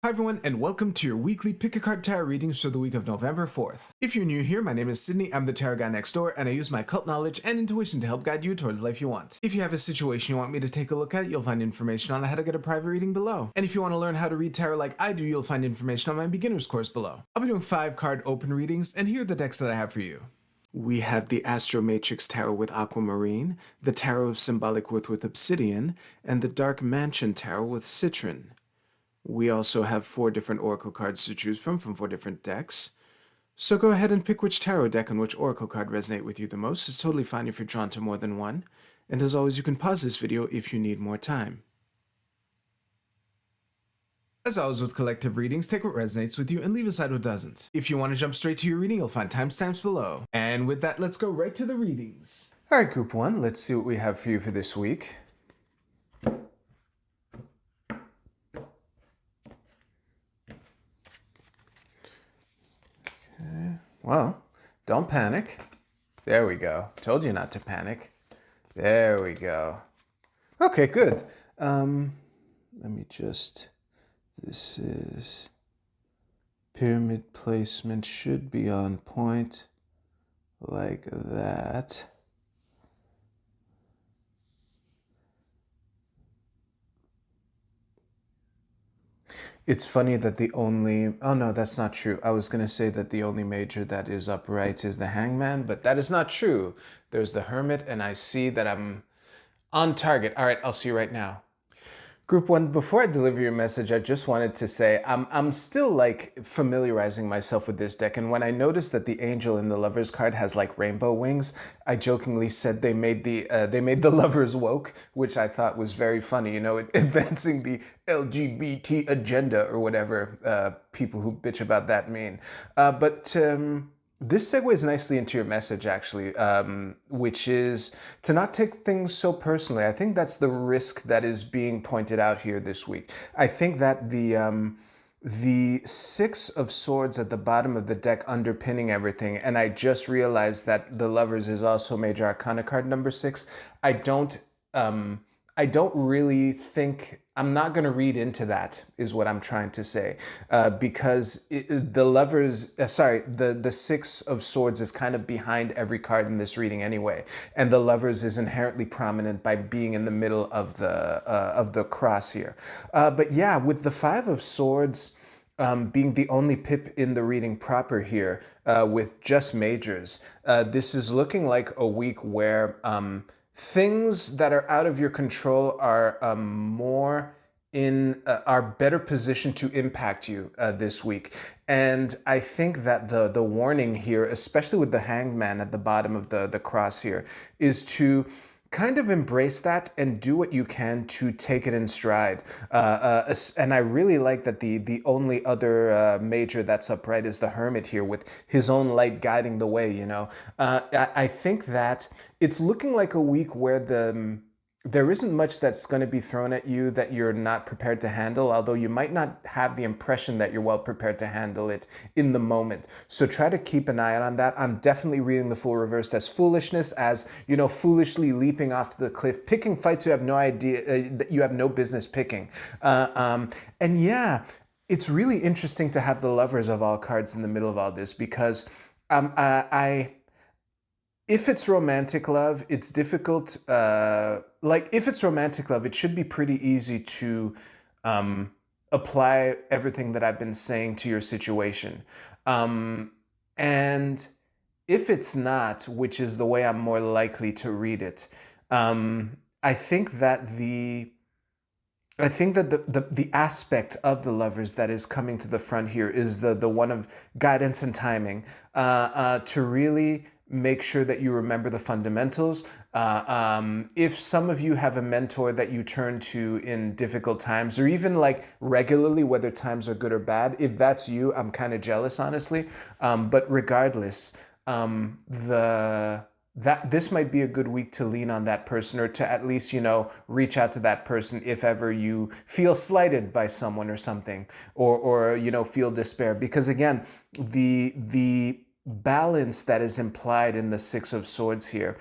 Hi everyone, and welcome to your weekly Pick a Card Tarot readings for the week of November 4th. If you're new here, my name is Sydney, I'm the tarot guy next door, and I use my cult knowledge and intuition to help guide you towards the life you want. If you have a situation you want me to take a look at, you'll find information on how to get a private reading below. And if you want to learn how to read tarot like I do, you'll find information on my beginner's course below. I'll be doing 5-card open readings, and here are the decks that I have for you. We have the Astro Matrix Tarot with Aquamarine, the Tarot of Symbolic Worth with Obsidian, and the Dark Mansion Tarot with Citron. We also have 4 different Oracle cards to choose from 4 different decks. So go ahead and pick which tarot deck and which Oracle card resonate with you the most. It's totally fine if you're drawn to more than one. And as always, you can pause this video if you need more time. As always with collective readings, take what resonates with you and leave aside what doesn't. If you want to jump straight to your reading, you'll find timestamps below. And with that, let's go right to the readings. Alright, Group 1, let's see what we have for you for this week. Well, don't panic. There we go. Told you not to panic. There we go. Okay, good. Let me just... This is... Pyramid placement should be on point. Like that. It's funny that the only... Oh no, that's not true. I was going to say that the only major that is upright is the Hangman, but that is not true. There's the Hermit, and I see that I'm on target. All right, I'll see you right now. Group 1, before I deliver your message, I just wanted to say I'm still like familiarizing myself with this deck, and when I noticed that the Angel in the Lovers card has like rainbow wings, I jokingly said they made the Lovers woke, which I thought was very funny, you know, advancing the LGBT agenda or whatever people who bitch about that mean. This segues nicely into your message, actually, which is to not take things so personally. I think that's the risk that is being pointed out here this week. I think that the 6 of Swords at the bottom of the deck underpinning everything, and I just realized that the Lovers is also Major Arcana card number 6. I don't really think... I'm not going to read into that, is what I'm trying to say, because the Lovers, the 6 of Swords is kind of behind every card in this reading anyway, and the Lovers is inherently prominent by being in the middle of the cross here. But yeah, with the 5 of Swords being the only pip in the reading proper here, with just majors, this is looking like a week where things that are out of your control are are better positioned to impact you this week. And I think that the warning here, especially with the Hangman at the bottom of the cross here, is to kind of embrace that and do what you can to take it in stride. And I really like that the only other major that's upright is the Hermit here, with his own light guiding the way, you know. I think that it's looking like a week where there isn't much that's going to be thrown at you that you're not prepared to handle, although you might not have the impression that you're well prepared to handle it in the moment. So try to keep an eye on that. I'm definitely reading the Fool reversed as foolishness, as, you know, foolishly leaping off to the cliff, picking fights you have no idea, that you have no business picking. And yeah, it's really interesting to have the Lovers of all cards in the middle of all this, because if it's romantic love, it's difficult. If it's romantic love, it should be pretty easy to apply everything that I've been saying to your situation. And if it's not, which is the way I'm more likely to read it, I think that the aspect of the Lovers that is coming to the front here is the one of guidance and timing, to really make sure that you remember the fundamentals. If some of you have a mentor that you turn to in difficult times, or even like regularly, whether times are good or bad, if that's you, I'm kind of jealous, honestly. But regardless, this might be a good week to lean on that person, or to at least, you know, reach out to that person if ever you feel slighted by someone or something, or you know, feel despair. Because again, the balance that is implied in the 6 of Swords here,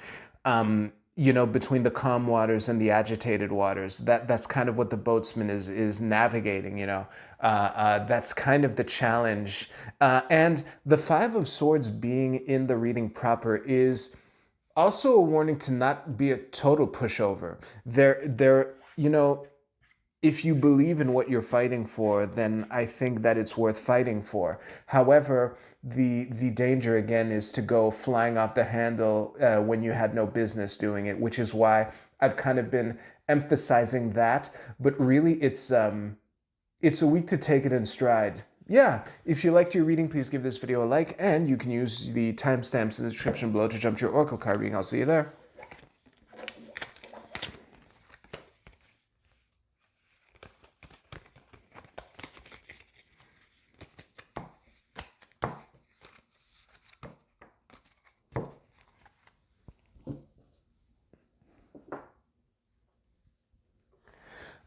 you know, between the calm waters and the agitated waters, that's kind of what the boatsman is navigating, you know. That's kind of the challenge. And the Five of Swords being in the reading proper is also a warning to not be a total pushover. You know, if you believe in what you're fighting for, then I think that it's worth fighting for. However, the danger again is to go flying off the handle when you had no business doing it, which is why I've kind of been emphasizing that. But really, it's a week to take it in stride. Yeah, if you liked your reading, please give this video a like, and you can use the timestamps in the description below to jump to your Oracle card reading. I'll see you there.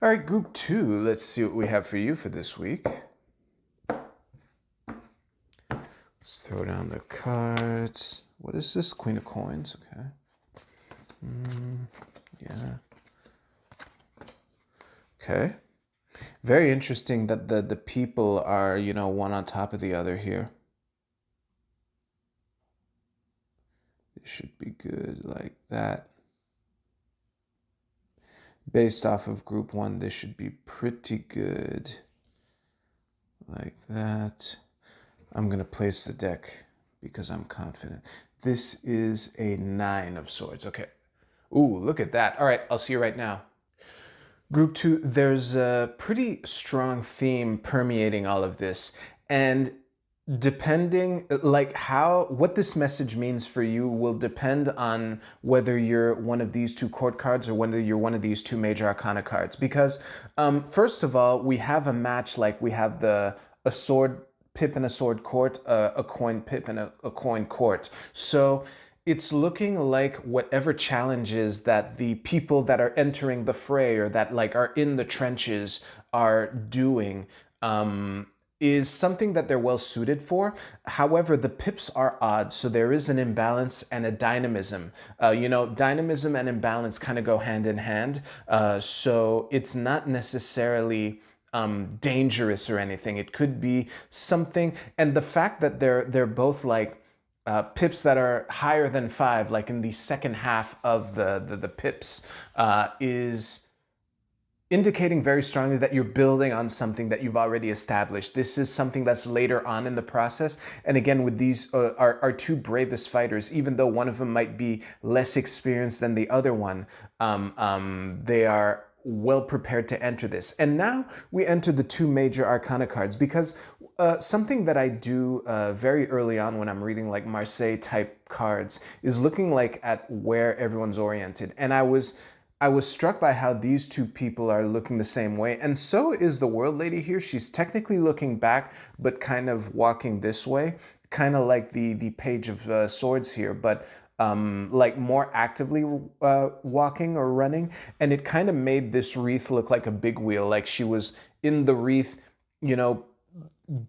All right, group 2, let's see what we have for you for this week. Let's throw down the cards. What is this? Queen of Coins, okay. Yeah. Okay. Very interesting that the people are, one on top of the other here. It should be good like that. Based off of group 1, this should be pretty good. Like that. I'm going to place the deck because I'm confident. This is a 9 of Swords. Okay. Ooh, look at that. All right, I'll see you right now. Group 2, there's a pretty strong theme permeating all of this. And depending, what this message means for you will depend on whether you're one of these two court cards or whether you're one of these two major arcana cards. Because first of all, we have a match, like we have a sword pip and a sword court, a coin pip and a coin court. So it's looking like whatever challenges that the people that are entering the fray or that are in the trenches are doing, is something that they're well suited for. However, the pips are odd, so there is an imbalance and a dynamism. Dynamism and imbalance kind of go hand in hand. So it's not necessarily dangerous or anything. It could be something, and the fact that they're both pips that are higher than 5, like in the second half of the pips, is indicating very strongly that you're building on something that you've already established. This is something that's later on in the process. And again, with these our two bravest fighters, even though one of them might be less experienced than the other one, they are well prepared to enter this. And now we enter the two major arcana cards, because something that I do very early on when I'm reading like Marseille type cards is looking at where everyone's oriented. And I was struck by how these two people are looking the same way. And so is the World Lady here. She's technically looking back, but kind of walking this way, kind of like the Page of Swords here, but more actively walking or running. And it kind of made this wreath look like a big wheel, like she was in the wreath,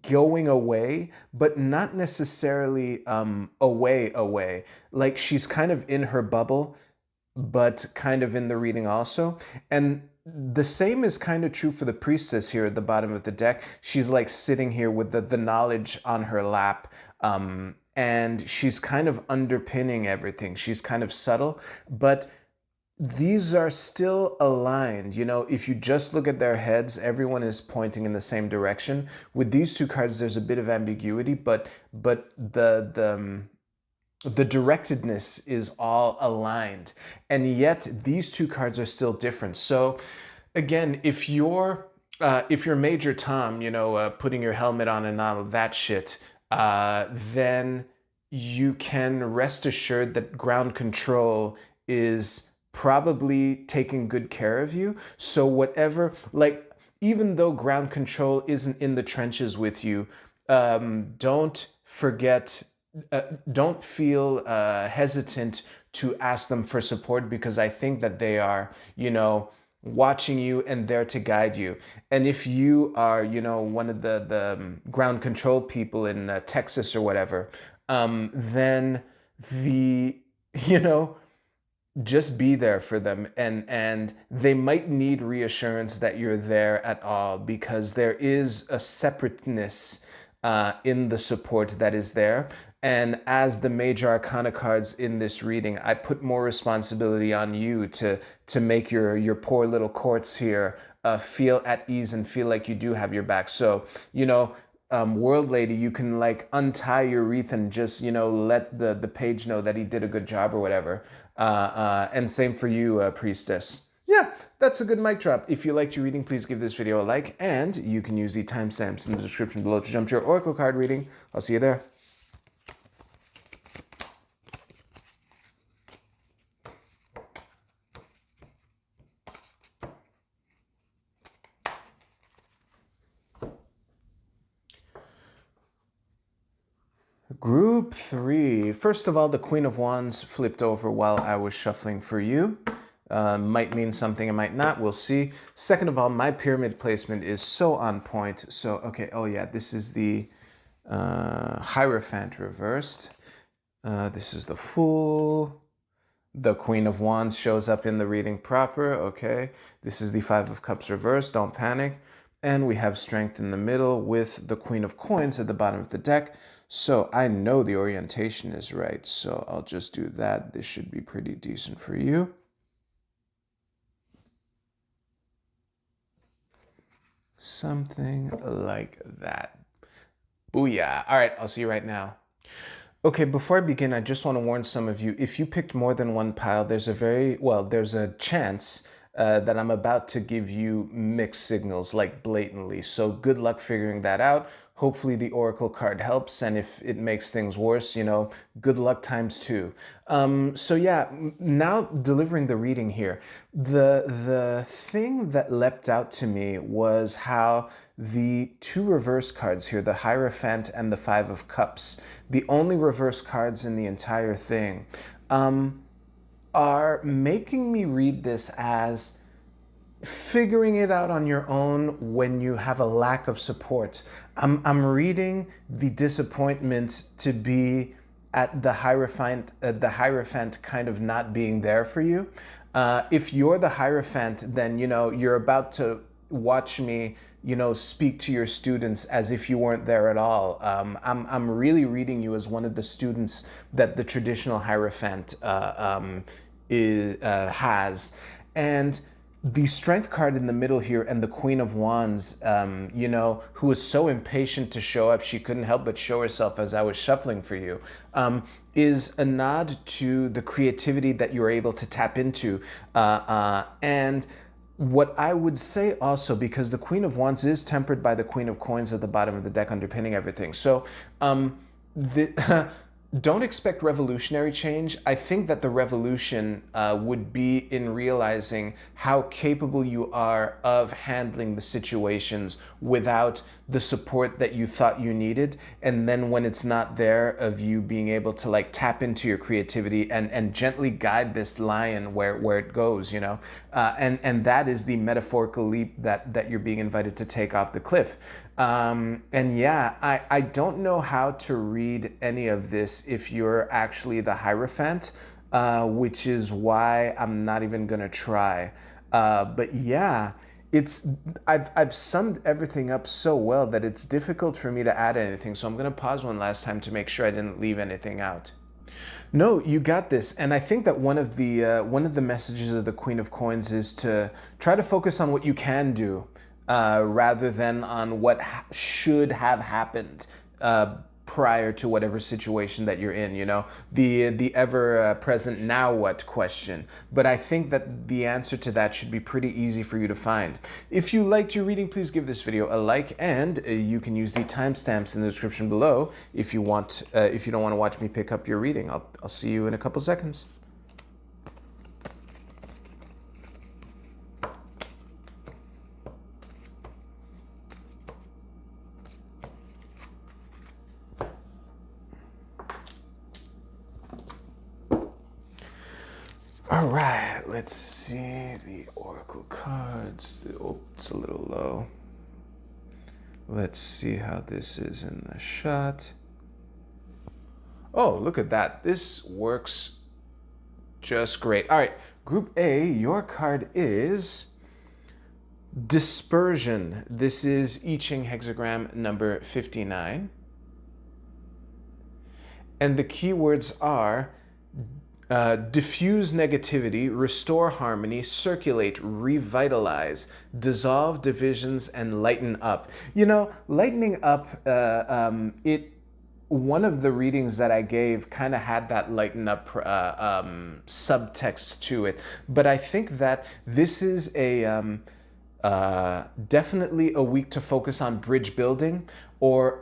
going away, but not necessarily away. Like she's kind of in her bubble, but kind of in the reading also. And the same is kind of true for the priestess here at the bottom of the deck. She's sitting here with the knowledge on her lap, and she's kind of underpinning everything. She's kind of subtle, but these are still aligned. If you just look at their heads, everyone is pointing in the same direction. With these two cards, there's a bit of ambiguity, but the directedness is all aligned, and yet these two cards are still different. So again, if you're Major Tom, putting your helmet on and all of that shit, then you can rest assured that ground control is probably taking good care of you. So whatever, even though ground control isn't in the trenches with you, don't forget, don't feel hesitant to ask them for support, because I think that they are, watching you and there to guide you. And if you are, one of the ground control people in Texas or whatever, then just be there for them, and they might need reassurance that you're there at all, because there is a separateness in the support that is there. And as the major arcana cards in this reading, I put more responsibility on you to make your poor little courts here feel at ease and feel like you do have your back. So, World Lady, you can like untie your wreath and just, let the page know that he did a good job or whatever. And same for you, Priestess. Yeah, that's a good mic drop. If you liked your reading, please give this video a like, and you can use the timestamps in the description below to jump to your Oracle card reading. I'll see you there. Group 3. First of all, the Queen of Wands flipped over while I was shuffling for you. Might mean something, it might not, we'll see. Second of all, my pyramid placement is so on point. So, okay, oh yeah, this is the Hierophant reversed. This is the Fool. The Queen of Wands shows up in the reading proper, okay. This is the Five of Cups reversed, don't panic. And we have Strength in the middle with the Queen of Coins at the bottom of the deck. So I know the orientation is right, so I'll just do that. This should be pretty decent for you. Something like that. Booyah. All right, I'll see you right now. Okay, before I begin, I just want to warn some of you, if you picked more than one pile, there's a chance that I'm about to give you mixed signals, like blatantly. So good luck figuring that out. Hopefully the Oracle card helps, and if it makes things worse, good luck times 2. So yeah, now delivering the reading here. The thing that leapt out to me was how the 2 reverse cards here, the Hierophant and the Five of Cups, the only reverse cards in the entire thing, are making me read this as figuring it out on your own when you have a lack of support. I'm reading the disappointment to be at the Hierophant kind of not being there for you. If you're the Hierophant, then you're about to watch me speak to your students as if you weren't there at all. I'm really reading you as one of the students that the traditional Hierophant has. And the Strength card in the middle here and the Queen of Wands, who was so impatient to show up, she couldn't help but show herself as I was shuffling for you, is a nod to the creativity that you're able to tap into. And what I would say also, because the Queen of Wands is tempered by the Queen of Coins at the bottom of the deck underpinning everything. So don't expect revolutionary change. I think that the revolution would be in realizing how capable you are of handling the situations without the support that you thought you needed. And then when it's not there, of you being able to like tap into your creativity and gently guide this lion where it goes, and that is the metaphorical leap that you're being invited to take off the cliff. And yeah, I don't know how to read any of this if you're actually the Hierophant, which is why I'm not even gonna try. But yeah, I've summed everything up so well that it's difficult for me to add anything. So I'm gonna pause one last time to make sure I didn't leave anything out. No, you got this. And I think that one of the messages of the Queen of Coins is to try to focus on what you can do, rather than on what should have happened prior to whatever situation that you're in, the ever-present now what question. But I think that the answer to that should be pretty easy for you to find. If you liked your reading, please give this video a like, and you can use the timestamps in the description below if you want. If you don't want to watch me pick up your reading. I'll see you in a couple seconds. All right, let's see the Oracle cards. Oh, it's a little low. Let's see how this is in the shot. Oh, look at that. This works Just great. All right, Group A, your card is Dispersion. This is I Ching hexagram number 59. And the keywords are diffuse negativity, restore harmony, circulate, revitalize, dissolve divisions, and lighten up. You know, lightening up, one of the readings that I gave kind of had that lighten up subtext to it. But I think that this is a definitely a week to focus on bridge building, or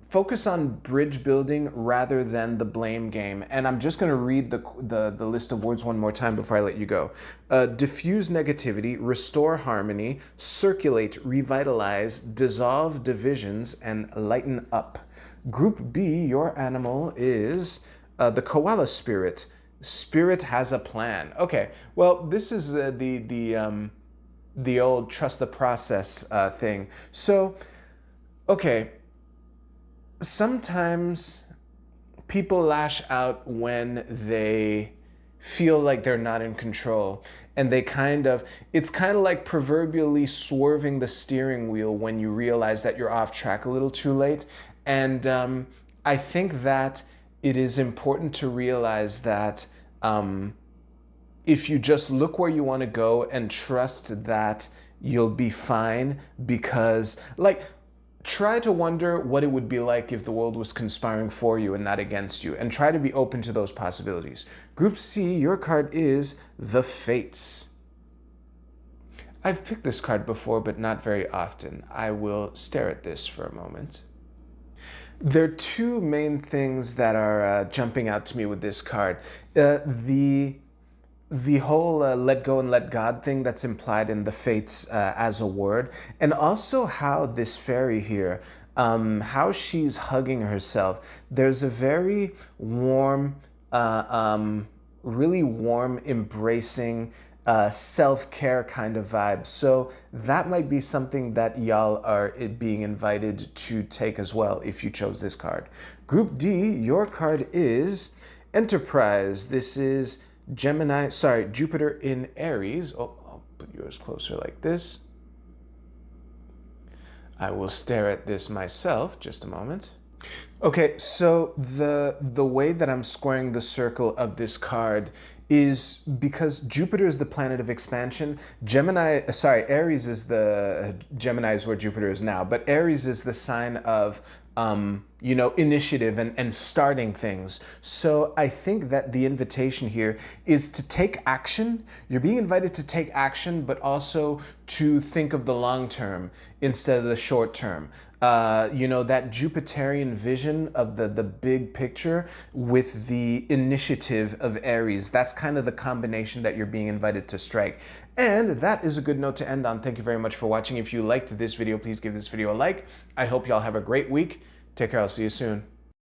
focus on bridge building rather than the blame game. And I'm just going to read the list of words one more time before I let you go. Diffuse negativity, restore harmony, circulate, revitalize, dissolve divisions, and lighten up. Group B, your animal is the koala spirit. Spirit has a plan. Okay, well, this is the old trust the process thing. So, okay, sometimes people lash out when they feel like they're not in control, and it's kind of like proverbially swerving the steering wheel when you realize that you're off track a little too late. And I think that it is important to realize that if you just look where you want to go and trust that you'll be fine, because, like, try to wonder what it would be like if the world was conspiring for you and not against you, and try to be open to those possibilities. Group C, your card is the Fates. I've picked this card before, but not very often. I will stare at this for a moment. There are two main things that are jumping out to me with this card. The whole let go and let God thing that's implied in the Fates as a word, and also how this fairy here, how she's hugging herself. There's a very warm, really warm, embracing, self-care kind of vibe. So that might be something that y'all are being invited to take as well if you chose this card. Group D, your card is Enterprise. This is Jupiter in Aries. Oh, I'll put yours closer like this. I will stare at this myself, just a moment. Okay, so the way that I'm squaring the circle of this card is because Jupiter is the planet of expansion. Aries is Gemini is where Jupiter is now, but Aries is the sign of initiative and starting things. So I think that the invitation here is to take action. You're being invited to take action, but also to think of the long term instead of the short term. That Jupiterian vision of the big picture with the initiative of Aries. That's kind of the combination that you're being invited to strike. And that is a good note to end on. Thank you very much for watching. If you liked this video, please give this video a like. I hope y'all have a great week. Take care. I'll see you soon.